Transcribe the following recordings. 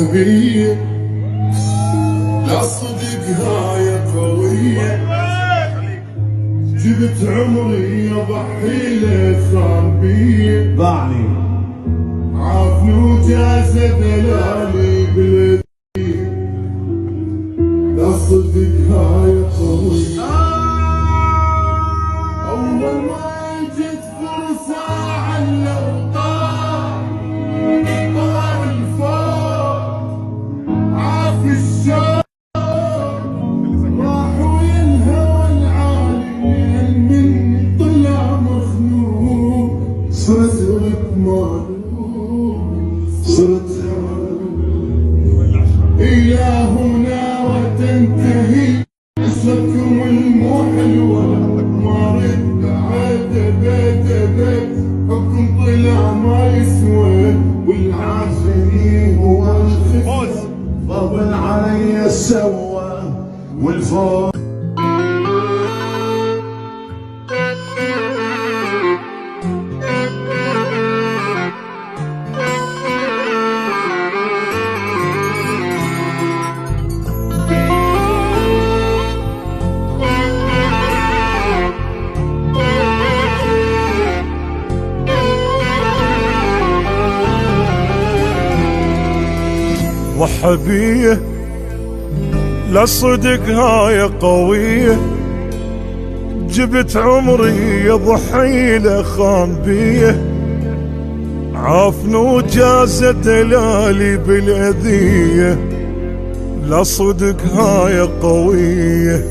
وحبية لا صدقها يا قوية، جبت عمري اضحي لك خان باعني عافني وجازة دلالي بالذية، لا صدقها يا قوية. أول ما جت فرصة على طار الفوق عاف الشوق، راح وينهوى العالي مني طلع مخنوق، صرت مالوك صرت يا هنا وتنتهي عشرتكم المو حلوة، ما رد بعد بيت حكم طلع ما يسوى، والعاشرين هو الخفة فضل علي سوى والفوق. وحبيه لا صدقها يا قوية، جبت عمري يضحي له خان بيه، عافن وجازة دلالي بالأذية، لا صدقها يا قوية.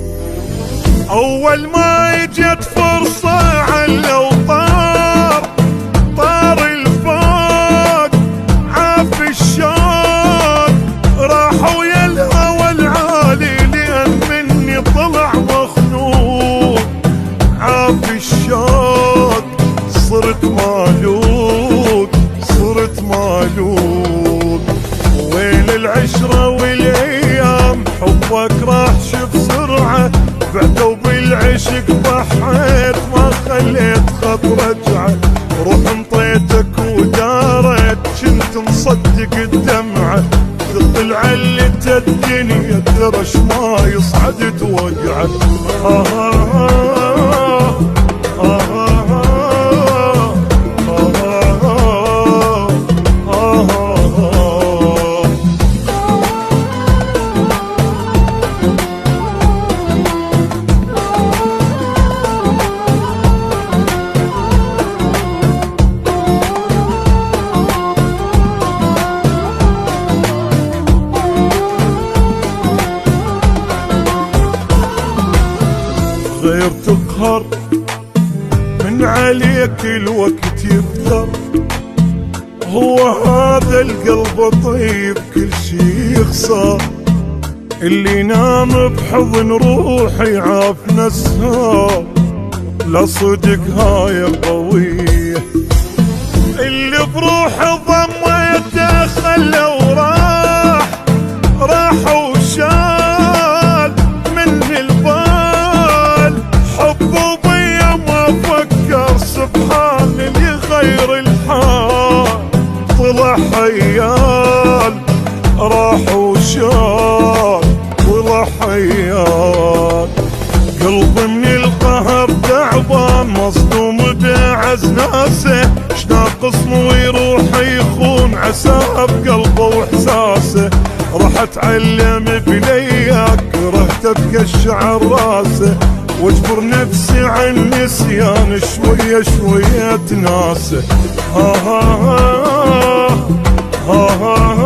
أول ما اجت فرصة على طار الفوق عاف الشوق، راح ويا الهوى العالي لأن مني طلع مخنوق، عاف الشوق صرت مالوك ويل العشرة والأيام حبك راح بسرعة، بعدوا بالعشق ضحيت ما خليت خط رجعة، روح انطيتك ودارت كنت مصدق الدمعة، تطلع علت الدنيا ترش ما يصعد توقعك. غير تقهر من عليك الوقت يكثر، هو هذا القلب طيب كل شي يخسر، اللي نام بحضن روحي عاف نسها، لا صدقها يا قوية، اللي بروحي ضميته خلى وراح وشال مني البال، حبه بيا ما فكر سبحان اللي غير الحال، طلع حيال راح وشال طلع حيال، قلبي من القهر تعبان مصدوم بعز ناسه، شناقص مو يروح يخون عسى بقلبه واحساسه، راح اتعلم بلياك كرهت ابقى الشعر راسه، واجبر نفسي عن نسيان شوية شوية تناسه. ها ها ها ها ها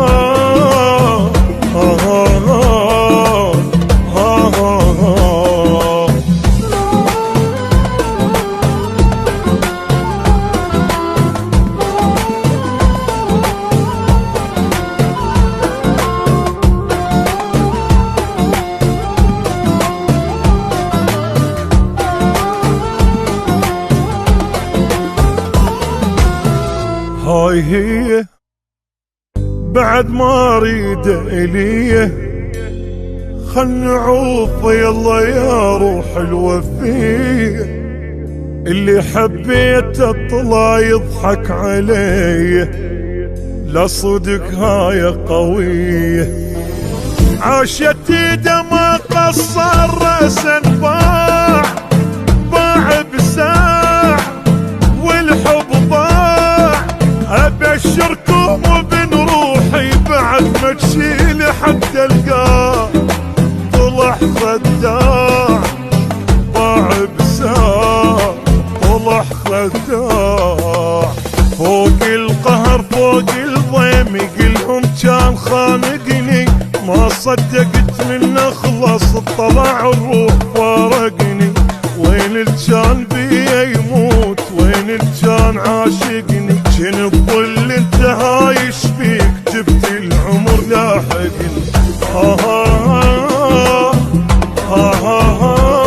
هاي هي بعد ما اريد اليه، خل نعوف يلا يا روح الوفيه، اللي حبيته طلع يضحك عليه، لا صدق هاي قوية. عاشت ايده ما قصر راسا باع بساع والحب ضاع. ابشركم وبن روحي بعد ما تشيل حتى القاع طلع خداع. باع بساع طلع خداع. فوق القهر فوق الضيم يقلهم كان خانقني ما صدقت من اخلص طلع الروح فارقني. وين الجان بيا يموت وين الجان عاشقني. شنو الظل انت هايش بيك جبت العمر لاحقني. ها ها ها ها ها ها